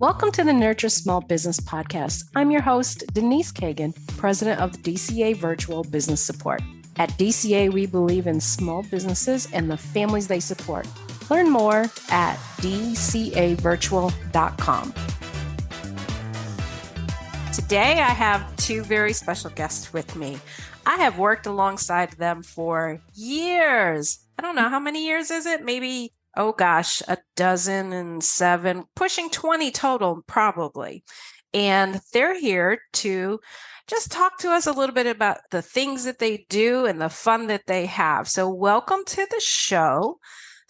Welcome to the Nurture Small Business Podcast. I'm your host, Denise Cagan, president of the DCA Virtual Business Support. At DCA, we believe in small businesses and the families they support. Learn more at dcavirtual.com. Today, I have two very special guests with me. I have worked alongside them for years. I don't know, how many years is it? Maybe, oh gosh, 12, pushing 20 total, probably. And they're here to just talk to us a little bit about the things that they do and the fun that they have. So welcome to the show,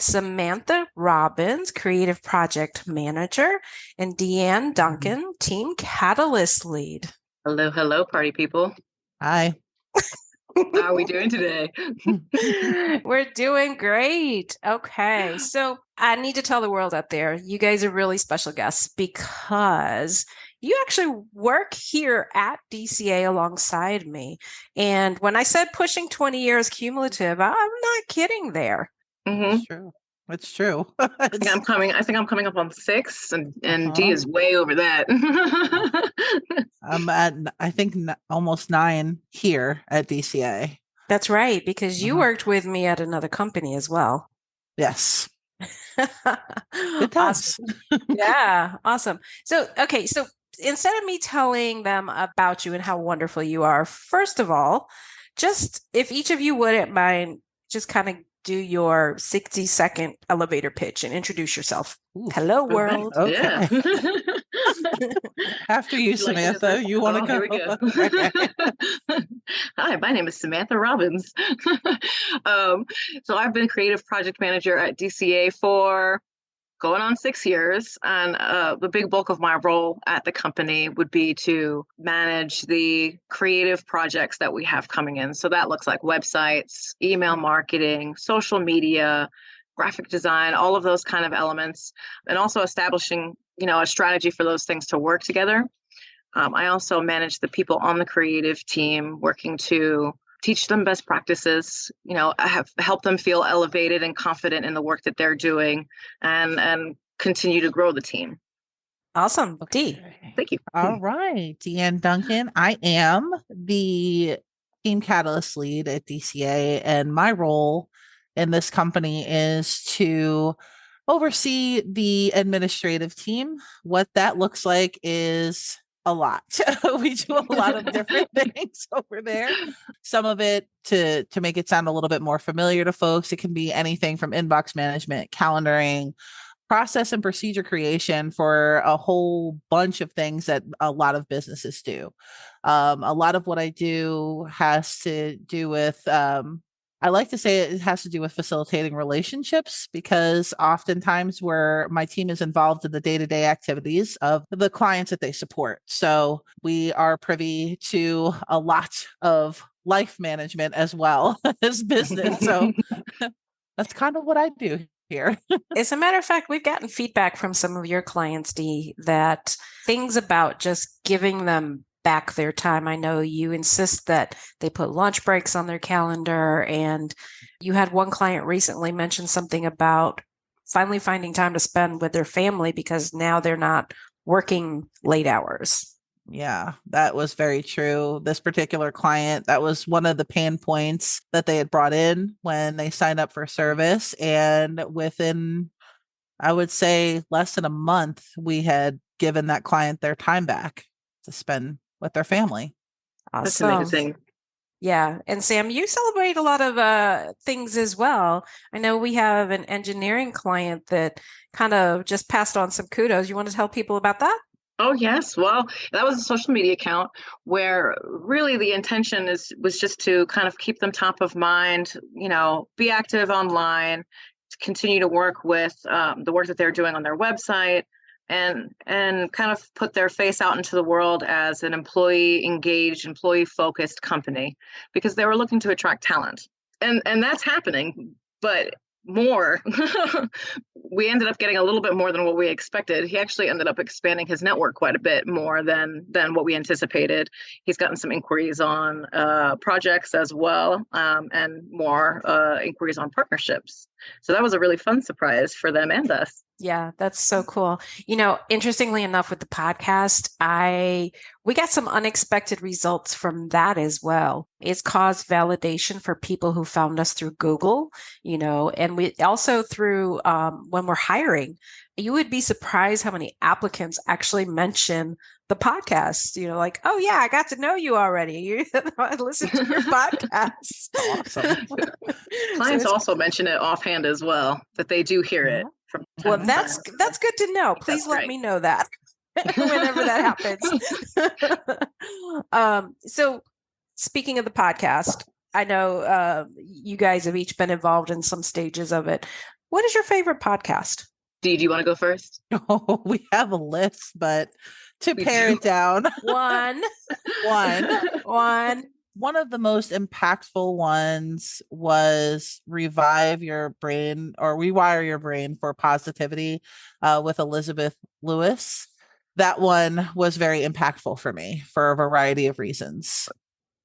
Samantha Robbins, Creative Project Manager, and Deanne Duncan, Team Catalyst Lead. Hello, party people. Hi. How are we doing today? We're doing great. Okay. So I need to tell the world out there, you guys are really special guests because you actually work here at DCA alongside me. And when I said pushing 20 years cumulative, I'm not kidding there. Mm-hmm. It's true. It's true. I think I'm coming up on 6, and D is way over that. I'm at, I think, almost 9 here at DCA. That's right, because you worked with me at another company as well. Yes. Good times. Awesome. Yeah, awesome. So instead of me telling them about you and how wonderful you are, first of all, just if each of you wouldn't mind, just kind of do your 60-second elevator pitch and introduce yourself. Ooh. Hello, world. Okay. Yeah. After you, Samantha, you want to go? Here we go. Hi, my name is Samantha Robbins. So I've been creative project manager at DCA for going on 6 years. And the big bulk of my role at the company would be to manage the creative projects that we have coming in. So that looks like websites, email marketing, social media, graphic design, all of those kind of elements, and also establishing, a strategy for those things to work together. I also manage the people on the creative team, working to teach them best practices, help them feel elevated and confident in the work that they're doing, and continue to grow the team. Awesome. D. Thank you. All right. Deanne Duncan. I am the Team Catalyst Lead at DCA, and my role in this company is to oversee the administrative team. What that looks like is a lot. We do a lot of different things over there. Some of it to make it sound a little bit more familiar to folks. It can be anything from inbox management, calendaring, process and procedure creation for a whole bunch of things that a lot of businesses do. A lot of what I do has to do with, I like to say it has to do with facilitating relationships, because oftentimes where my team is involved in the day-to-day activities of the clients that they support. So we are privy to a lot of life management as well as business. So that's kind of what I do here. As a matter of fact, we've gotten feedback from some of your clients, Dee, that things about just giving them back their time. I know you insist that they put lunch breaks on their calendar, and you had one client recently mention something about finally finding time to spend with their family because now they're not working late hours. Yeah, that was very true. This particular client, that was one of the pain points that they had brought in when they signed up for service. And within, I would say, less than a month, we had given that client their time back to spend with their family. Awesome. That's amazing. Yeah. And Sam, you celebrate a lot of things as well. I know we have an engineering client that kind of just passed on some kudos. You want to tell people about that? Oh, yes. Well, that was a social media account where really the intention was just to kind of keep them top of mind, be active online, to continue to work with the work that they're doing on their website, and kind of put their face out into the world as an employee-engaged, employee-focused company, because they were looking to attract talent. And that's happening, but more. We ended up getting a little bit more than what we expected. He actually ended up expanding his network quite a bit more than what we anticipated. He's gotten some inquiries on projects as well, and more inquiries on partnerships. So that was a really fun surprise for them and us. Yeah, that's so cool. You know, interestingly enough, with the podcast, we got some unexpected results from that as well. It's caused validation for people who found us through Google, you know, and we also through when we're hiring. You would be surprised how many applicants actually mention the podcast. You know, like, oh yeah, I got to know you already. I listened to your podcast. Awesome. Clients also mention it offhand as well, that they do hear it from time Well, to that's time. that's good to know. Please let me know that whenever that happens. So speaking of the podcast, I know you guys have each been involved in some stages of it. What is your favorite podcast? Dee, do you want to go first? Oh, we have a list, but to We pare do. it down, One. one of the most impactful ones was Revive Your Brain or Rewire Your Brain for Positivity with Elizabeth Lewis. That one was very impactful for me for a variety of reasons.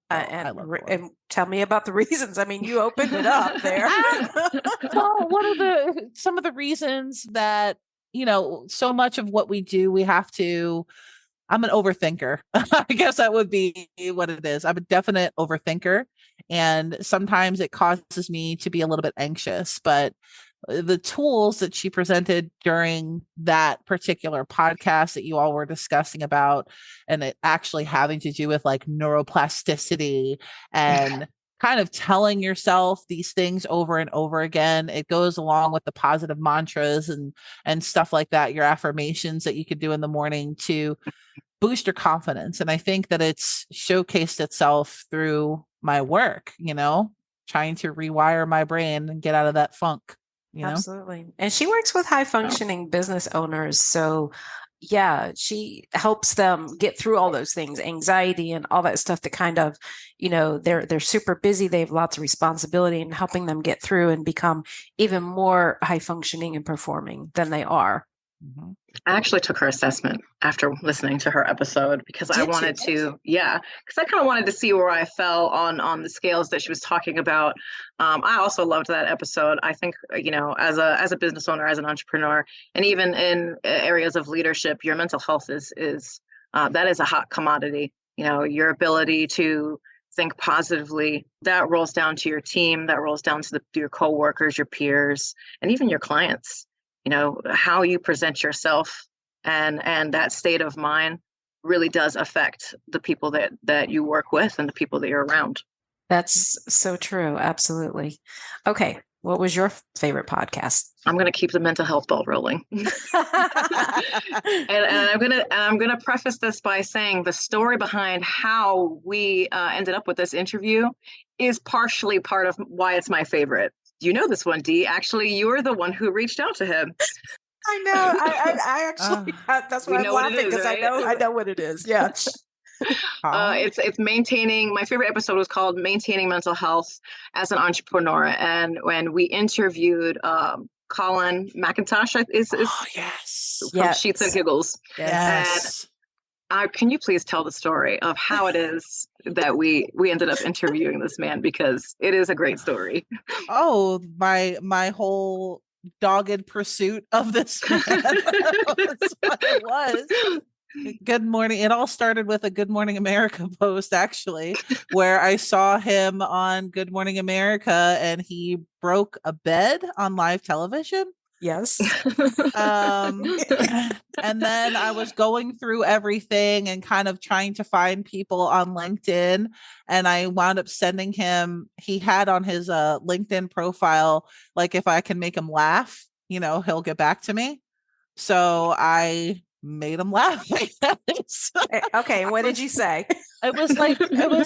And tell me about the reasons. I mean, you opened it up there. Well, some of the reasons that, you know, so much of what we do, we have to. I'm an overthinker. I guess that would be what it is. I'm a definite overthinker. And sometimes it causes me to be a little bit anxious. But the tools that she presented during that particular podcast that you all were discussing about, and it actually having to do with like neuroplasticity and kind of telling yourself these things over and over again, it goes along with the positive mantras and stuff like that, your affirmations that you could do in the morning to boost your confidence. And I think that it's showcased itself through my work, you know, trying to rewire my brain and get out of that funk, you know? Absolutely. And she works with high functioning business owners. So yeah, she helps them get through all those things, anxiety and all that stuff that kind of, you know, they're super busy. They have lots of responsibility, and helping them get through and become even more high functioning and performing than they are. Mm-hmm. I actually took her assessment after listening to her episode because I wanted to, because I kind of wanted to see where I fell on the scales that she was talking about. I also loved that episode. I think, you know, as a business owner, as an entrepreneur, and even in areas of leadership, your mental health is that is a hot commodity. You know, your ability to think positively, that rolls down to your team, that rolls down to your coworkers, your peers, and even your clients. You know, how you present yourself and that state of mind really does affect the people that you work with and the people that you're around. That's so true. Absolutely. Okay. What was your favorite podcast? I'm going to keep the mental health ball rolling. and I'm going to preface this by saying the story behind how we ended up with this interview is partially part of why it's my favorite. You know this one, Dee. Actually, you're the one who reached out to him. I know. I actually that's why I'm laughing, because right? I know what it is. Yeah. It's maintaining. My favorite episode was called "Maintaining Mental Health as an Entrepreneur," and when we interviewed Colin McIntosh, is from Sheets and Giggles. Yes. And can you please tell the story of how it is that we ended up interviewing this man, because it is a great story. Oh, my whole dogged pursuit of this man. That's what it was. Good morning. It all started with a Good Morning America post, actually, where I saw him on Good Morning America and he broke a bed on live television. Yes. And then I was going through everything and kind of trying to find people on LinkedIn. And I wound up sending him, he had on his LinkedIn profile, like, if I can make him laugh, you know, he'll get back to me. So I made him laugh. Okay. What did you say? It was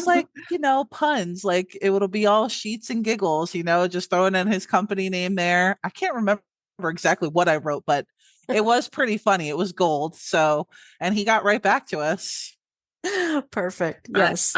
like, you know, puns, like it'll be all Sheets and Giggles, you know, just throwing in his company name there. I can't remember exactly what I wrote, but it was pretty funny. It was gold. So, and he got right back to us. Perfect. Yes.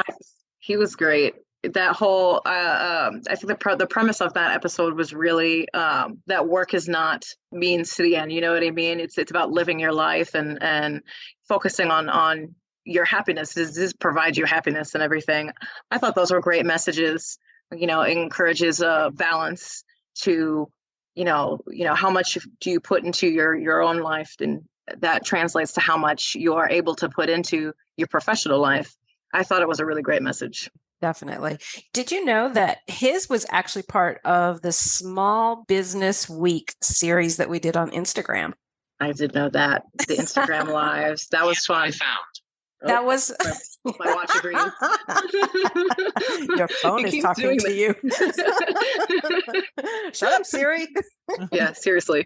He was great. That whole, I think the premise of that episode was really that work is not means to the end. You know what I mean? It's about living your life and focusing on your happiness. Does this provide you happiness and everything? I thought those were great messages. You know, it encourages balance to how much do you put into your own life, and that translates to how much you are able to put into your professional life. I thought it was a really great message. Definitely. Did you know that his was actually part of the Small Business Week series that we did on Instagram? I did know that. The Instagram lives. That was fun. That was my watch agrees. Your phone is talking to you. Shut up, Siri. Yeah, seriously.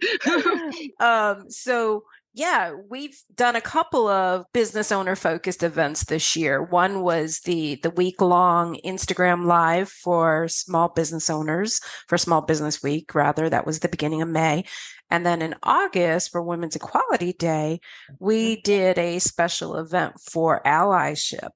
So yeah, we've done a couple of business owner focused events this year. One was the week-long Instagram live for small business owners, for Small Business Week, rather. That was the beginning of May. And then in August, for Women's Equality Day, we did a special event for allyship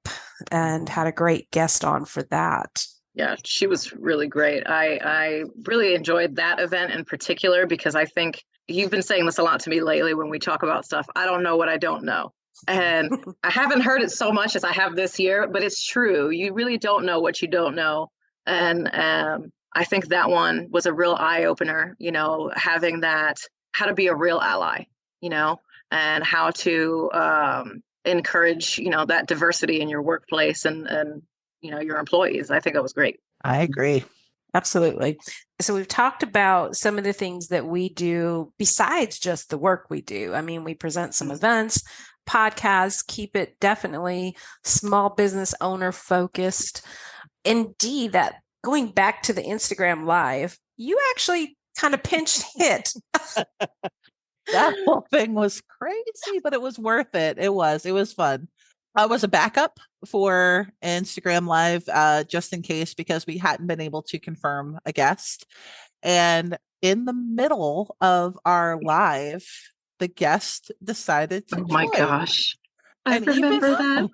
and had a great guest on for that. Yeah, she was really great. I really enjoyed that event in particular, because I think you've been saying this a lot to me lately when we talk about stuff. I don't know what I don't know. And I haven't heard it so much as I have this year, but it's true. You really don't know what you don't know. And I think that one was a real eye opener, having that, how to be a real ally, and how to encourage, that diversity in your workplace and your employees. I think that was great. I agree. Absolutely. So we've talked about some of the things that we do besides just the work we do. I mean, we present some events, podcasts, keep it definitely small business owner focused. Indeed, that going back to the Instagram live, you actually kind of pinch hit. That whole thing was crazy, but it was worth it. It was fun. I was a backup for Instagram Live, just in case, because we hadn't been able to confirm a guest. And in the middle of our live, the guest decided to Oh my join. gosh. I And remember that.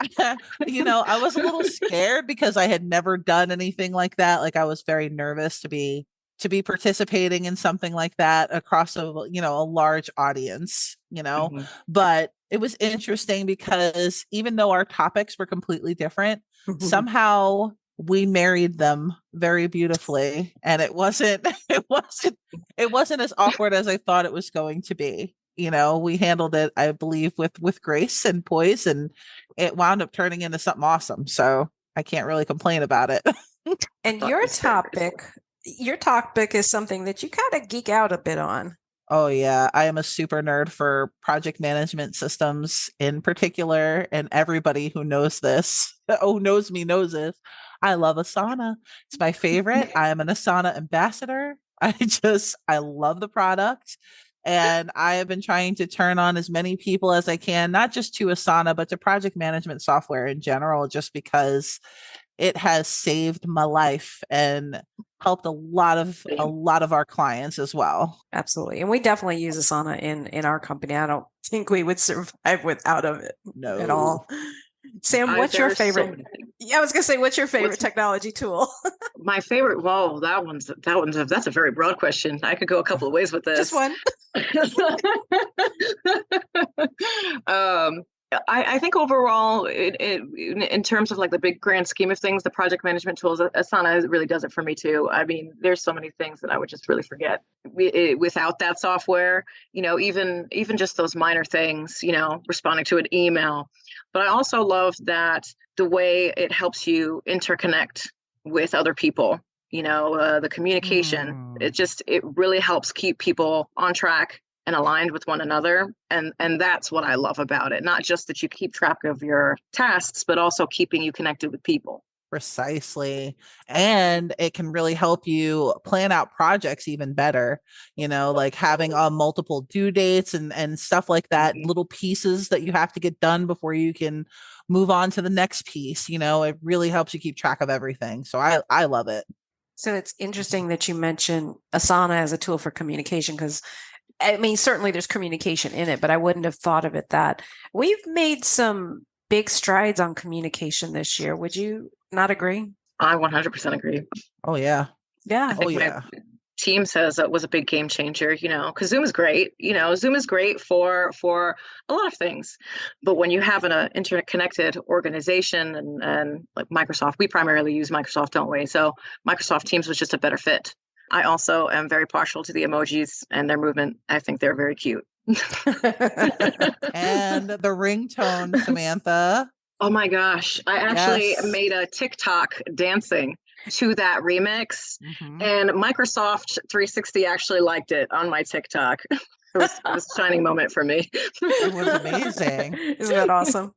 I was a little scared because I had never done anything like that. Like, I was very nervous to be participating in something like that across a large audience, Mhm. But it was interesting because even though our topics were completely different, somehow we married them very beautifully, and it wasn't as awkward as I thought it was going to be. We handled it, I believe, with grace and poise, and it wound up turning into something awesome. So I can't really complain about it. And your topic is something that you kind of geek out a bit on. Oh yeah, I am a super nerd for project management systems in particular, and everybody who knows this, knows me, knows this. I love Asana. It's my favorite. I am an Asana ambassador. I love the product. And I have been trying to turn on as many people as I can, not just to Asana, but to project management software in general, just because it has saved my life and helped a lot of our clients as well. Absolutely. And we definitely use Asana in our company. I don't think we would survive without of it at all. Sam, what's your favorite? I was going to say, what's your favorite technology tool? My favorite, that's a very broad question. I could go a couple of ways with this. Just one. I think overall, in terms of like the big grand scheme of things, the project management tools, Asana really does it for me too. I mean, there's so many things that I would just really forget without that software. Even just those minor things. Responding to an email. But I also love that the way it helps you interconnect with other people. The communication. It really helps keep people on track and aligned with one another. And that's what I love about it. Not just that you keep track of your tasks, but also keeping you connected with people. Precisely. And it can really help you plan out projects even better, like having multiple due dates and stuff like that, little pieces that you have to get done before you can move on to the next piece. It really helps you keep track of everything. So I love it. So it's interesting that you mentioned Asana as a tool for communication, because I mean, certainly there's communication in it, but I wouldn't have thought of it that. We've made some big strides on communication this year. Would you not agree? I 100% agree. Oh, yeah. Yeah. Oh, yeah. Teams was a big game changer, because Zoom is great. Zoom is great for a lot of things. But when you have an interconnected organization and like Microsoft, we primarily use Microsoft, don't we? So Microsoft Teams was just a better fit. I also am very partial to the emojis and their movement. I think they're very cute. And the ringtone, Samantha. Oh my gosh. I actually Yes. made a TikTok dancing to that remix, Mhm. and Microsoft 360 actually liked it on my TikTok. It was a shining moment for me. It was amazing. Isn't that awesome?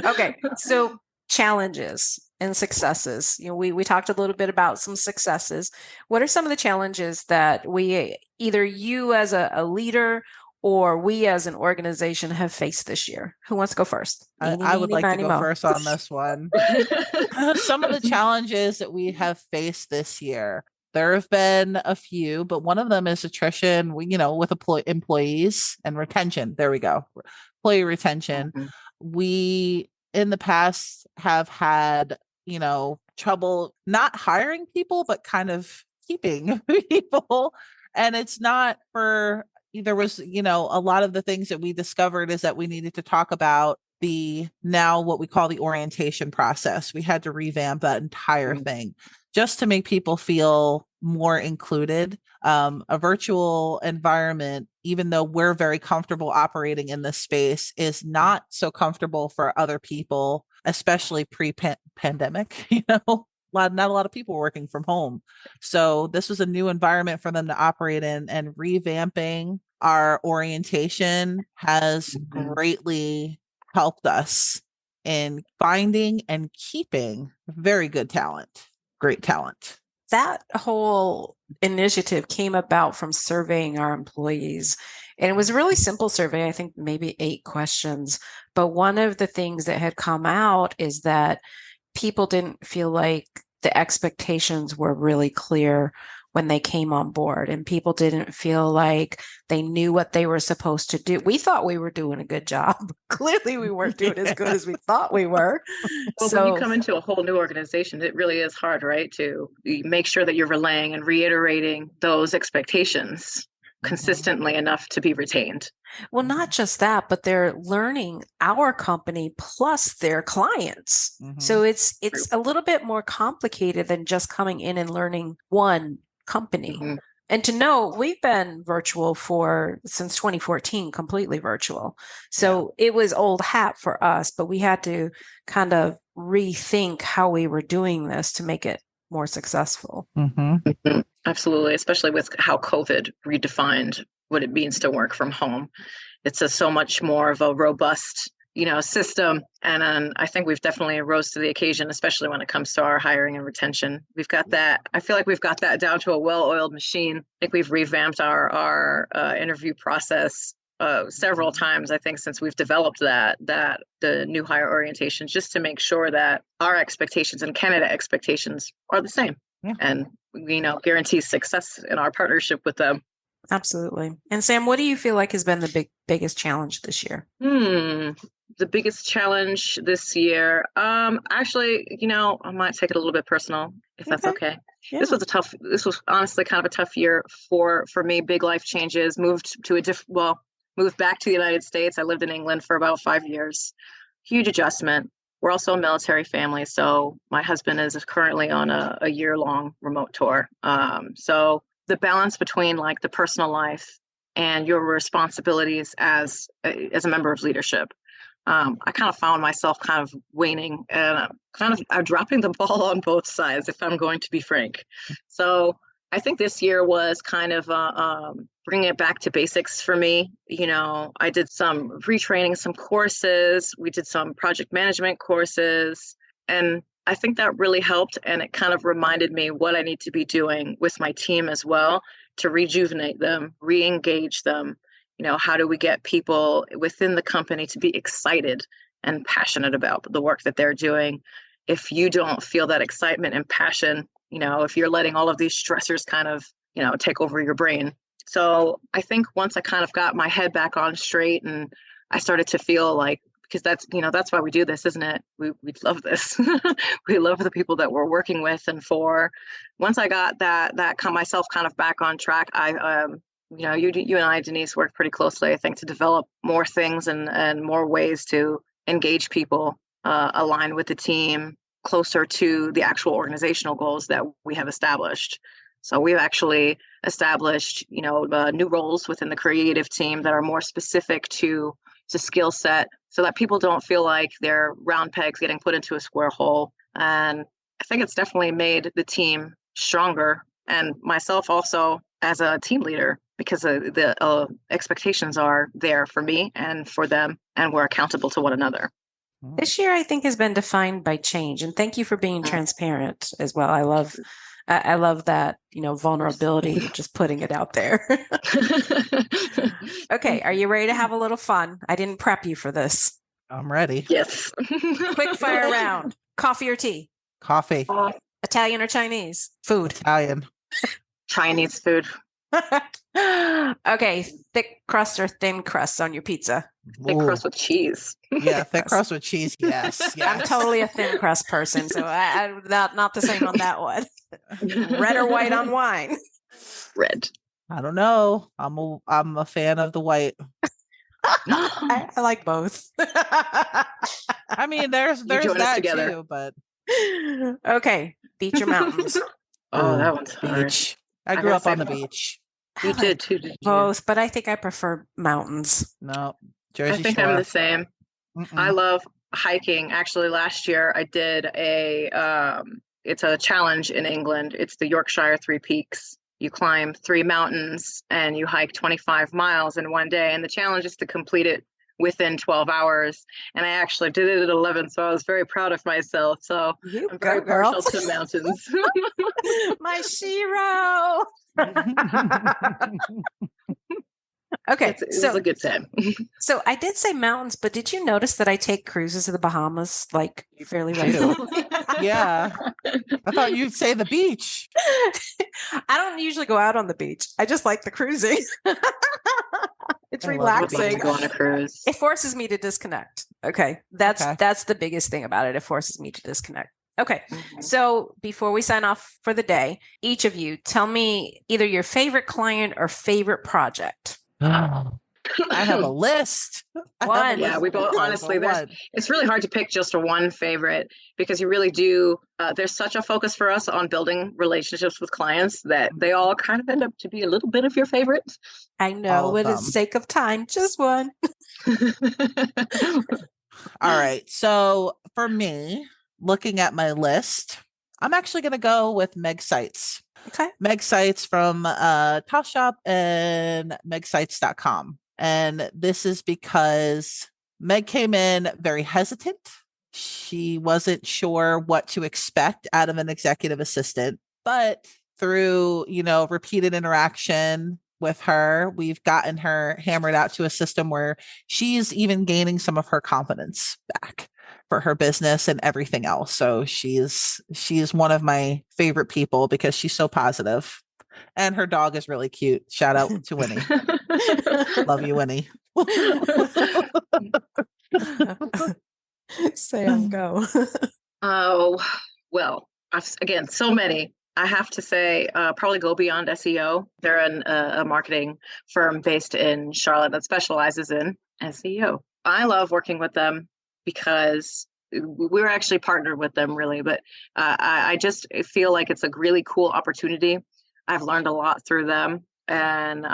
Okay, so challenges and successes. We talked a little bit about some successes. What are some of the challenges that either you as a leader or we as an organization have faced this year? Who wants to go first? I would like to go first on this one. Some of the challenges that we have faced this year, there have been a few, but one of them is attrition, with employees and retention. There we go. Employee retention. Mhm. We, in the past, have had, trouble not hiring people, but kind of keeping people. And it's not for, there was, a lot of the things that we discovered is that we needed to talk about what we call the orientation process. We had to revamp that entire thing just to make people feel more included. A virtual environment, even though we're very comfortable operating in this space, is not so comfortable for other people, especially pre-pandemic. Not a lot of people working from home. So this was a new environment for them to operate in, and revamping our orientation has greatly helped us in finding and keeping very good talent, great talent. That whole initiative came about from surveying our employees. And it was a really simple survey, I think maybe 8 questions. But one of the things that had come out is that people didn't feel like the expectations were really clear when they came on board, and people didn't feel like they knew what they were supposed to do. We thought we were doing a good job. Clearly, we weren't doing as good as we thought we were. Well, when you come into a whole new organization, it really is hard, right? To make sure that you're relaying and reiterating those expectations consistently enough to be retained. Well, not just that, but they're learning our company plus their clients. So it's a little bit more complicated than just coming in and learning one company. And to know, we've been virtual since 2014, completely virtual. So it was old hat for us, but we had to kind of rethink how we were doing this to make it more successful. Absolutely, especially with how COVID redefined what it means to work from home. It's so much more of a robust, system. And I think we've definitely rose to the occasion, especially when it comes to our hiring and retention. We've got that. I feel like we've got that down to a well-oiled machine. I think we've revamped our interview process several times, I think, since we've developed that the new hire orientation, just to make sure that our expectations and candidate expectations are the same. And, guarantee success in our partnership with them. Absolutely. And Sam, what do you feel like has been the biggest challenge this year? The biggest challenge this year, actually, I might take it a little bit personal, if that's okay. Yeah. This was honestly kind of a tough year for me. Big life changes, moved back to the United States. I lived in England for about 5 years. Huge adjustment. We're also a military family, so my husband is currently on a year-long remote tour. So the balance between like the personal life and your responsibilities as a member of leadership, I kind of found myself kind of waning, and I'm dropping the ball on both sides, if I'm going to be frank. So I think this year was kind of bringing it back to basics for me. I did some retraining, some courses. We did some project management courses. And I think that really helped. And it kind of reminded me what I need to be doing with my team as well to rejuvenate them, re-engage them. How do we get people within the company to be excited and passionate about the work that they're doing? If you don't feel that excitement and passion, if you're letting all of these stressors kind of, take over your brain. So I think once I kind of got my head back on straight, and I started to feel like, because that's why we do this, isn't it? We love this. We love the people that we're working with and for. Once I got myself kind of back on track, you and I, Denise, worked pretty closely, I think, to develop more things and more ways to engage people, align with the team, closer to the actual organizational goals that we have established. So we've actually established, new roles within the creative team that are more specific to skill set, so that people don't feel like they're round pegs getting put into a square hole. And I think it's definitely made the team stronger, and myself also as a team leader, because the expectations are there for me and for them, and we're accountable to one another. This year, I think, has been defined by change, and thank you for being transparent as well. I love that, vulnerability, just putting it out there. Okay, are you ready to have a little fun? I didn't prep you for this. I'm ready. Yes. Quick fire round. Coffee or tea? Coffee. Italian or Chinese? Food. Italian. Chinese food. Okay, thick crust or thin crust on your pizza? Thick crust with cheese. Yeah, thick crust with cheese. Yes. I'm totally a thin crust person, so I'm not the same on that one. Red or white on wine? Red. I don't know. I'm a fan of the white. I like both. I mean, there's that too, but okay, beach or mountains? Oh, that one's hard. Beach. I grew up on the beach. You did too, did you? Both, but I think I prefer mountains. No, Jersey I think Shore. I'm the same. I love hiking. Actually, last year I did it's a challenge in England. It's the Yorkshire Three Peaks. You climb 3 mountains and you hike 25 miles in one day. And the challenge is to complete it within 12 hours. And I actually did it at 11. So I was very proud of myself. So I'm very partial to mountains. My shiro. Okay, it was a good time. So I did say mountains, but did you notice that I take cruises to the Bahamas like fairly regularly? Yeah. I thought you'd say the beach. I don't usually go out on the beach. I just like the cruising. It's relaxing. Go on a cruise. It forces me to disconnect. Okay. That's the biggest thing about it. It forces me to disconnect. Okay. So before we sign off for the day, each of you tell me either your favorite client or favorite project. I have a list. One. Yeah, we both, honestly, it's really hard to pick just one favorite, because you really do. There's such a focus for us on building relationships with clients that they all kind of end up to be a little bit of your favorite. I know, for the sake of time, just one. All right. So for me, looking at my list, I'm actually going to go with Meg Sites. Okay. Meg Sites from Topshop and megsites.com. And this is because Meg came in very hesitant. She wasn't sure what to expect out of an executive assistant, but through, repeated interaction with her, we've gotten her hammered out to a system where she's even gaining some of her confidence back for her business and everything else. So she's one of my favorite people because she's so positive. And her dog is really cute. Shout out to Winnie. Love you, Winnie. Sam, go. Oh, well, again, so many. I have to say, probably go beyond SEO. They're a marketing firm based in Charlotte that specializes in SEO. I love working with them because we're actually partnered with them, really. But I just feel like it's a really cool opportunity. I've learned a lot through them. And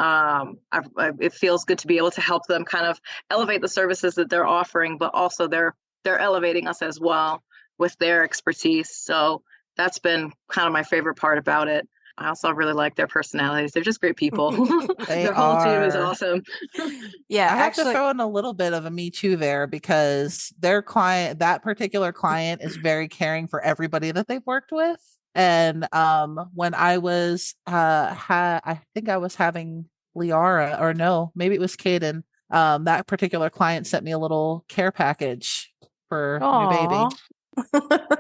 it feels good to be able to help them kind of elevate the services that they're offering, but also they're elevating us as well with their expertise. So that's been kind of my favorite part about it. I also really like their personalities. They're just great people. Their whole team is awesome. Yeah, I have to throw in a little bit of a me too there, because their client, that particular client, is very caring for everybody that they've worked with. And when I was I think I was having Liara, or no, maybe it was Caden. That particular client sent me a little care package for new baby.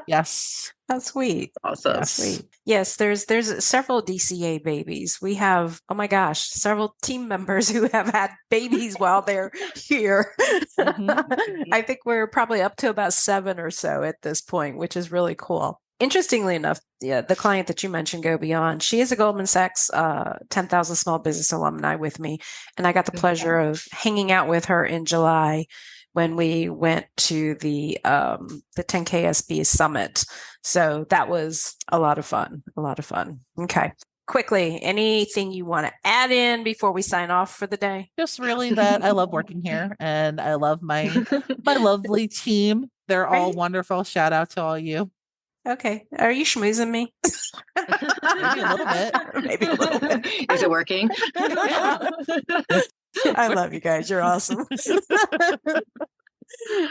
Yes. That's sweet. Awesome. That's sweet. Yes, there's several DCA babies. We have, oh my gosh, several team members who have had babies while they're here. I think we're probably up to about 7 or so at this point, which is really cool. Interestingly enough, the client that you mentioned, Go Beyond, she is a Goldman Sachs 10,000 Small Business alumni with me. And I got the pleasure of hanging out with her in July when we went to the 10KSB Summit. So that was a lot of fun. Okay, quickly, anything you want to add in before we sign off for the day? Just really that I love working here and I love my lovely team. They're all Right. wonderful. Shout out to all you. Okay. Are you schmoozing me? Maybe a little bit. Maybe a little bit. Is it working? I love you guys. You're awesome.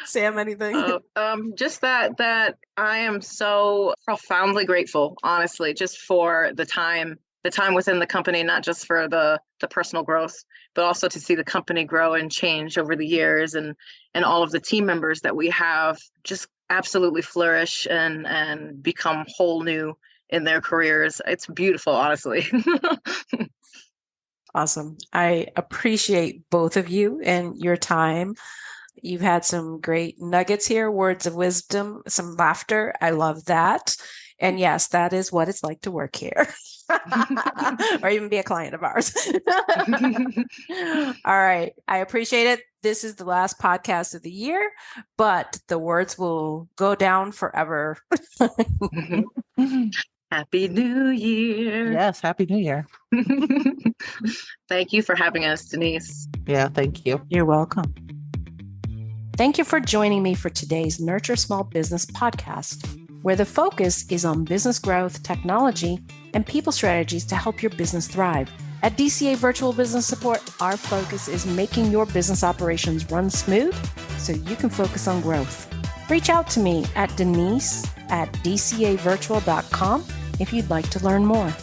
Sam, anything? Just that I am so profoundly grateful, honestly, just for the time within the company, not just for the personal growth, but also to see the company grow and change over the years, and all of the team members that we have just absolutely flourish and become whole new in their careers. It's beautiful, honestly. Awesome. I appreciate both of you and your time. You've had some great nuggets here, words of wisdom, some laughter. I love that. And yes, that is what it's like to work here or even be a client of ours. All right. I appreciate it. This is the last podcast of the year, but the words will go down forever. Happy New Year. Yes, Happy New Year. Thank you for having us, Denise. Yeah, thank you. You're welcome. Thank you for joining me for today's Nurture Small Business podcast, where the focus is on business growth, technology, and people strategies to help your business thrive. At DCA Virtual Business Support, our focus is making your business operations run smooth so you can focus on growth. Reach out to me at Denise@dcavirtual.com if you'd like to learn more.